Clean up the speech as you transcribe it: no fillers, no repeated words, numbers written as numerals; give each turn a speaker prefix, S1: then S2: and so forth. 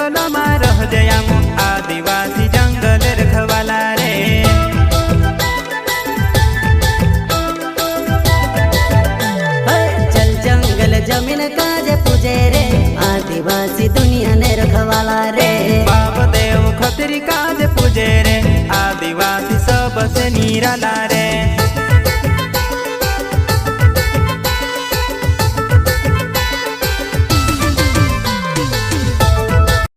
S1: जंगल में रह जयाम आदिवासी जंगल रखवाला रे।
S2: चल जंगल जमीन काज पूजे रे आदिवासी दुनिया ने रखवाला रे।
S1: बाप देव खतरी काज पूजे रे आदिवासी सबसे निराला रे।